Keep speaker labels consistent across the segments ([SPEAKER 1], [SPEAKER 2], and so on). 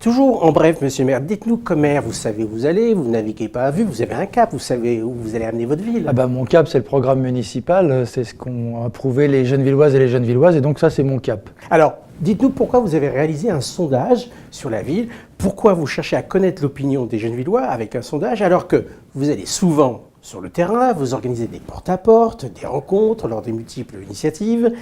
[SPEAKER 1] Toujours en bref, monsieur le maire, dites-nous comme maire, vous savez où vous allez, vous naviguez pas à vue, vous avez un cap, vous savez où vous allez amener votre ville.
[SPEAKER 2] Mon cap, c'est le programme municipal, c'est ce qu'ont approuvé les Gennevilloises et les Gennevilloises, et donc ça, c'est mon cap.
[SPEAKER 1] Alors, dites-nous pourquoi vous avez réalisé un sondage sur la ville, pourquoi vous cherchez à connaître l'opinion des Gennevillois avec un sondage, alors que vous allez souvent sur le terrain, vous organisez des porte-à-porte, des rencontres lors des multiples initiatives,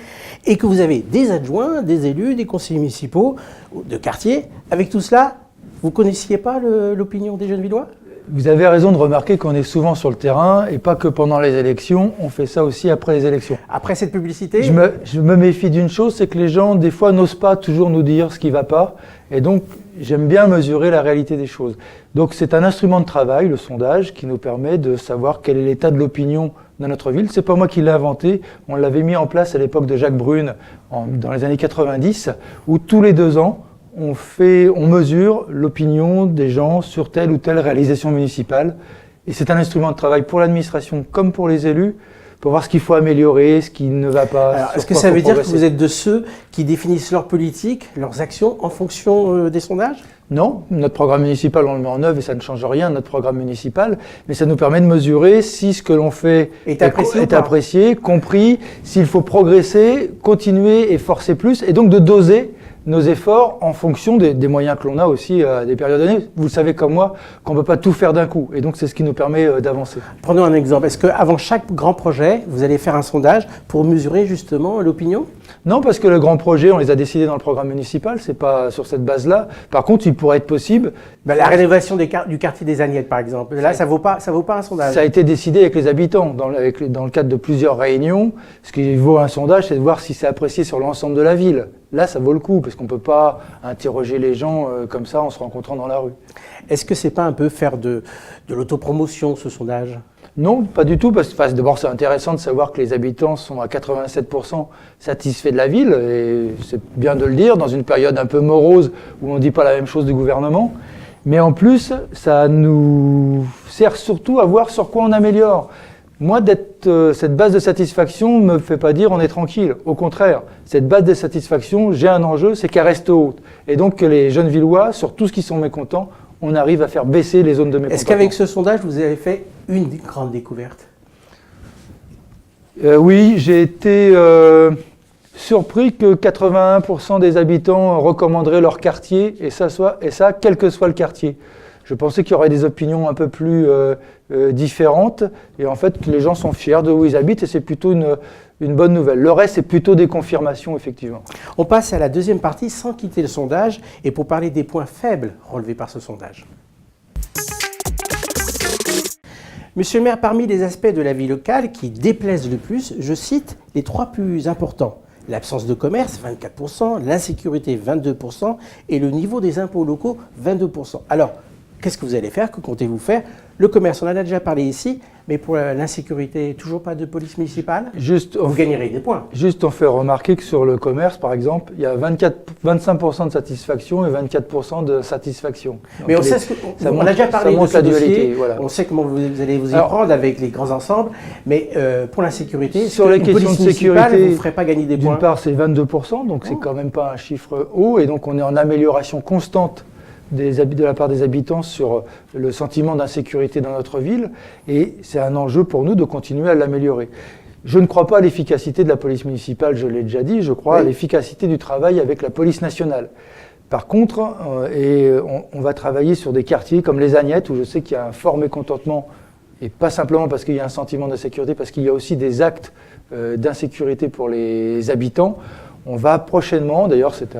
[SPEAKER 1] et que vous avez des adjoints, des élus, des conseillers municipaux, de quartier. Avec tout cela, vous ne connaissiez pas l'opinion des Gennevillois ?
[SPEAKER 2] Vous avez raison de remarquer qu'on est souvent sur le terrain, et pas que pendant les élections, on fait ça aussi après les élections.
[SPEAKER 1] Après cette publicité ?
[SPEAKER 2] Je me méfie d'une chose, c'est que les gens, des fois, n'osent pas toujours nous dire ce qui ne va pas, et donc j'aime bien mesurer la réalité des choses. Donc c'est un instrument de travail, le sondage, qui nous permet de savoir quel est l'état de l'opinion dans notre ville. C'est pas moi qui l'ai inventé, on l'avait mis en place à l'époque de Jacques Brune, dans les années 90, où tous les 2 ans, on mesure l'opinion des gens sur telle ou telle réalisation municipale. Et c'est un instrument de travail pour l'administration comme pour les élus, pour voir ce qu'il faut améliorer, ce qui ne va pas.
[SPEAKER 1] Alors, est-ce que ça veut dire que vous êtes de ceux qui définissent leur politique, leurs actions en fonction des sondages ?
[SPEAKER 2] Non, notre programme municipal, on le met en œuvre et ça ne change rien, notre programme municipal, mais ça nous permet de mesurer si ce que l'on fait est apprécié, compris, s'il faut progresser, continuer et forcer plus, et donc de doser nos efforts en fonction des moyens que l'on a aussi à des périodes données. Vous savez comme moi qu'on ne peut pas tout faire d'un coup, et donc c'est ce qui nous permet d'avancer.
[SPEAKER 1] Prenons un exemple. Est-ce qu'avant chaque grand projet, vous allez faire un sondage pour mesurer justement l'opinion ?
[SPEAKER 2] Non, parce que le grand projet, on les a décidés dans le programme municipal, c'est pas sur cette base-là. Par contre, il pourrait être possible...
[SPEAKER 1] la rénovation du quartier des Agnettes, par exemple, là, ça vaut pas un sondage.
[SPEAKER 2] Ça a été décidé avec les habitants, dans le cadre de plusieurs réunions. Ce qui vaut un sondage, c'est de voir si c'est apprécié sur l'ensemble de la ville. Là, ça vaut le coup, parce qu'on ne peut pas interroger les gens comme ça en se rencontrant dans la rue.
[SPEAKER 1] Est-ce que c'est pas un peu faire de l'autopromotion, ce sondage ?
[SPEAKER 2] Non, pas du tout, parce que d'abord c'est intéressant de savoir que les habitants sont à 87% satisfaits de la ville, et c'est bien de le dire, dans une période un peu morose où on ne dit pas la même chose du gouvernement. Mais en plus, ça nous sert surtout à voir sur quoi on améliore. Moi, cette base de satisfaction ne me fait pas dire on est tranquille. Au contraire, cette base de satisfaction, j'ai un enjeu, c'est qu'elle reste haute. Et donc que les Gennevillois, sur tout ce qui sont mécontents, on arrive à faire baisser les zones de mécontentement.
[SPEAKER 1] Est-ce qu'avec ce sondage, vous avez fait une grande découverte ?
[SPEAKER 2] Oui, j'ai été surpris que 81% des habitants recommanderaient leur quartier, et ça, quel que soit le quartier. Je pensais qu'il y aurait des opinions un peu plus différentes, et en fait, les gens sont fiers de où ils habitent, et c'est plutôt une bonne nouvelle. Le reste, c'est plutôt des confirmations, effectivement.
[SPEAKER 1] On passe à la deuxième partie sans quitter le sondage, et pour parler des points faibles relevés par ce sondage. Monsieur le maire, parmi les aspects de la vie locale qui déplaisent le plus, je cite les 3 plus importants. L'absence de commerce, 24%, l'insécurité, 22%, et le niveau des impôts locaux, 22%. Alors, qu'est-ce que vous allez faire? Que comptez-vous faire? Le commerce, on en a déjà parlé ici, mais pour l'insécurité, toujours pas de police municipale? Vous gagnerez des points.
[SPEAKER 2] Juste, on fait remarquer que sur le commerce, par exemple, il y a 25% de satisfaction et 24% de satisfaction. Donc
[SPEAKER 1] mais on a déjà parlé de ce dossier, voilà. On sait comment vous allez vous y prendre avec les grands ensembles, mais pour l'insécurité,
[SPEAKER 2] sur les questions de sécurité,
[SPEAKER 1] vous ne ferez pas gagner des points?
[SPEAKER 2] D'une part, c'est 22%, donc c'est quand même pas un chiffre haut, et donc on est en amélioration constante de la part des habitants sur le sentiment d'insécurité dans notre ville, et c'est un enjeu pour nous de continuer à l'améliorer. Je ne crois pas à l'efficacité de la police municipale, je l'ai déjà dit, je crois à l'efficacité du travail avec la police nationale. Par contre, on va travailler sur des quartiers comme les Agnettes, où je sais qu'il y a un fort mécontentement, et pas simplement parce qu'il y a un sentiment d'insécurité, parce qu'il y a aussi des actes d'insécurité pour les habitants. On va prochainement, d'ailleurs c'est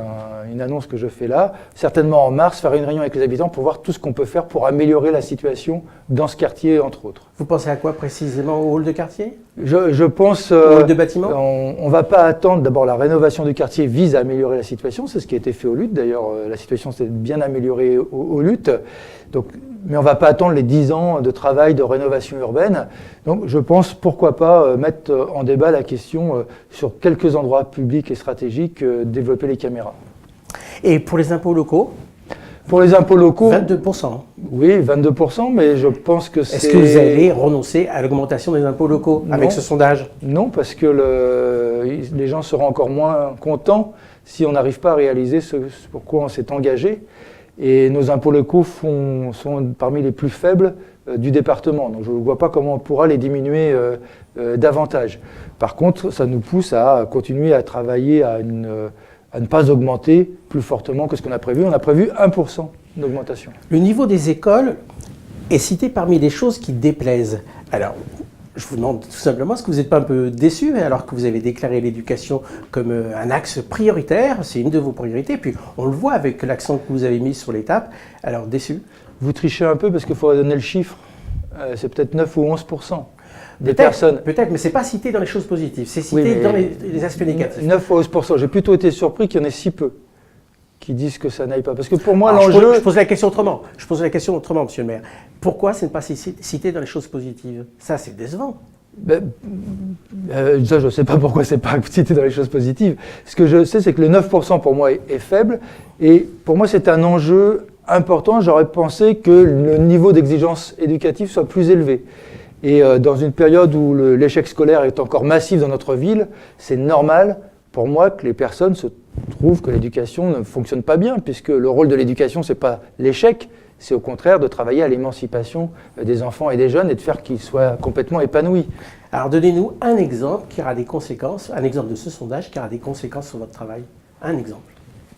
[SPEAKER 2] une annonce que je fais là, certainement en mars, faire une réunion avec les habitants pour voir tout ce qu'on peut faire pour améliorer la situation dans ce quartier, entre autres.
[SPEAKER 1] Vous pensez à quoi précisément? Au hall de quartier?
[SPEAKER 2] Je pense...
[SPEAKER 1] Au hall de bâtiment?
[SPEAKER 2] On ne va pas attendre, d'abord la rénovation du quartier vise à améliorer la situation, c'est ce qui a été fait au Lutte, d'ailleurs la situation s'est bien améliorée au Lutte. Donc, mais on ne va pas attendre les 10 ans de travail de rénovation urbaine. Donc je pense, pourquoi pas, mettre en débat la question sur quelques endroits publics et stratégiques, développer les caméras.
[SPEAKER 1] Et pour les impôts locaux?
[SPEAKER 2] Pour les impôts locaux...
[SPEAKER 1] 22%.
[SPEAKER 2] Oui, 22%, mais je pense que c'est...
[SPEAKER 1] Est-ce que vous allez renoncer à l'augmentation des impôts locaux avec ce sondage?
[SPEAKER 2] Non, parce que les gens seront encore moins contents si on n'arrive pas à réaliser ce pour quoi on s'est engagé. Et nos impôts locaux sont parmi les plus faibles du département. Donc je ne vois pas comment on pourra les diminuer davantage. Par contre, ça nous pousse à continuer à travailler à ne pas augmenter plus fortement que ce qu'on a prévu. On a prévu 1% d'augmentation.
[SPEAKER 1] Le niveau des écoles est cité parmi les choses qui déplaisent. Alors, je vous demande tout simplement, est-ce que vous n'êtes pas un peu déçu alors que vous avez déclaré l'éducation comme un axe prioritaire? C'est une de vos priorités, puis on le voit avec l'accent que vous avez mis sur l'étape. Alors, déçu?
[SPEAKER 2] Vous trichez un peu parce qu'il faudrait donner le chiffre. C'est peut-être 9 ou 11% des personnes.
[SPEAKER 1] Peut-être, mais ce n'est pas cité dans les choses positives, c'est cité dans les aspects négatifs.
[SPEAKER 2] 9 ou 11%. J'ai plutôt été surpris qu'il y en ait si peu qui disent que ça n'aille pas. Parce que pour moi, l'enjeu...
[SPEAKER 1] Je pose la question autrement. Je pose la question autrement, monsieur le maire. Pourquoi ce n'est pas cité dans les choses positives? Ça, c'est décevant.
[SPEAKER 2] Ça, je ne sais pas pourquoi ce n'est pas cité dans les choses positives. Ce que je sais, c'est que le 9% pour moi est faible. Et pour moi, c'est un enjeu important. J'aurais pensé que le niveau d'exigence éducative soit plus élevé. Et dans une période où l'échec scolaire est encore massif dans notre ville, c'est normal pour moi que les personnes se trouvent que l'éducation ne fonctionne pas bien, puisque le rôle de l'éducation, ce n'est pas l'échec, c'est au contraire de travailler à l'émancipation des enfants et des jeunes et de faire qu'ils soient complètement épanouis.
[SPEAKER 1] Alors donnez-nous un exemple qui aura des conséquences, un exemple de ce sondage qui aura des conséquences sur votre travail. Un exemple.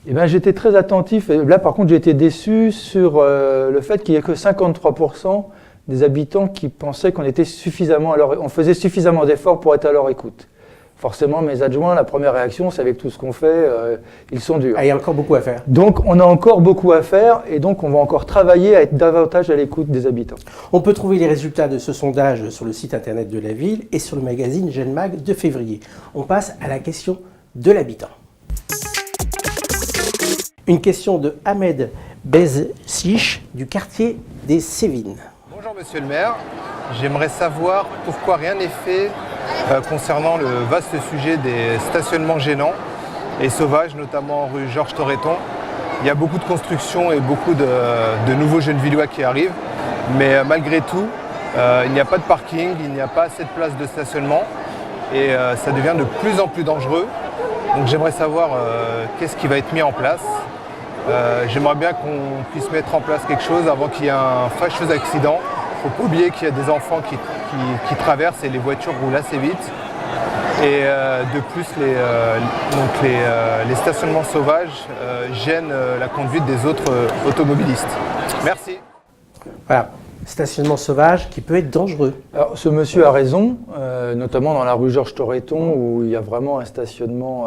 [SPEAKER 2] Eh bien, j'étais très attentif, et là par contre j'ai été déçu sur le fait qu'il n'y ait que 53% des habitants qui pensaient qu'on était on faisait suffisamment d'efforts pour être à leur écoute. Forcément, mes adjoints, la première réaction, c'est avec tout ce qu'on fait, ils sont durs.
[SPEAKER 1] Ah, il y a encore beaucoup à faire.
[SPEAKER 2] Donc, on a encore beaucoup à faire et donc on va encore travailler à être davantage à l'écoute des habitants.
[SPEAKER 1] On peut trouver les résultats de ce sondage sur le site internet de la ville et sur le magazine GenMag de février. On passe à la question de l'habitant. Une question de Ahmed Bezsich du quartier des Sévines.
[SPEAKER 3] Bonjour Monsieur le maire, j'aimerais savoir pourquoi rien n'est fait concernant le vaste sujet des stationnements gênants et sauvages, notamment rue Georges Toreton. Il y a beaucoup de constructions et beaucoup de nouveaux Gennevillois qui arrivent, mais malgré tout, il n'y a pas de parking, il n'y a pas assez de places de stationnement et ça devient de plus en plus dangereux. Donc j'aimerais savoir qu'est-ce qui va être mis en place. J'aimerais bien qu'on puisse mettre en place quelque chose avant qu'il y ait un fâcheux accident. Il ne faut pas oublier qu'il y a des enfants qui traversent et les voitures roulent assez vite. Et de plus, les stationnements sauvages gênent la conduite des autres automobilistes. Merci.
[SPEAKER 1] Voilà, stationnement sauvage qui peut être dangereux.
[SPEAKER 2] Alors, ce monsieur a raison, notamment dans la rue Georges Toreton où il y a vraiment un stationnement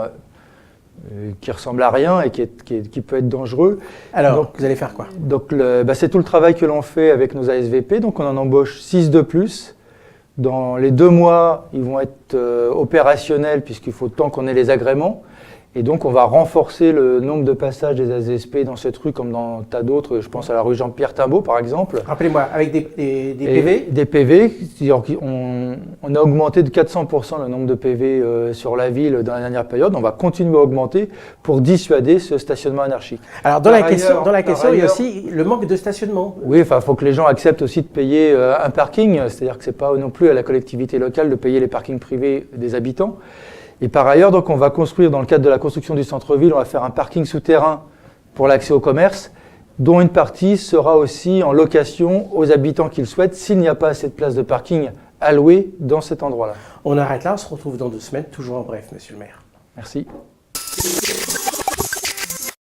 [SPEAKER 2] qui ressemble à rien et qui peut être dangereux.
[SPEAKER 1] Alors,
[SPEAKER 2] donc,
[SPEAKER 1] vous allez faire quoi?
[SPEAKER 2] Donc, c'est tout le travail que l'on fait avec nos ASVP. Donc, on en embauche 6 de plus. Dans les 2 mois, ils vont être opérationnels puisqu'il faut le temps qu'on ait les agréments. Et donc, on va renforcer le nombre de passages des ASVP dans cette rue comme dans tas d'autres. Je pense à la rue Jean-Pierre Timbaud, par exemple.
[SPEAKER 1] Rappelez-moi, avec des PV?
[SPEAKER 2] Des PV. On a augmenté de 400% le nombre de PV sur la ville dans la dernière période. On va continuer à augmenter pour dissuader ce stationnement anarchique.
[SPEAKER 1] Alors, dans la question, il y a aussi le manque de stationnement.
[SPEAKER 2] Oui, il faut que les gens acceptent aussi de payer un parking. C'est-à-dire que ce n'est pas non plus à la collectivité locale de payer les parkings privés des habitants. Et par ailleurs, donc, on va construire, dans le cadre de la construction du centre-ville, on va faire un parking souterrain pour l'accès au commerce, dont une partie sera aussi en location aux habitants qui le souhaitent, s'il n'y a pas assez de places de parking allouées dans cet endroit-là.
[SPEAKER 1] On arrête là, on se retrouve dans 2 semaines, toujours en bref, monsieur le maire.
[SPEAKER 2] Merci.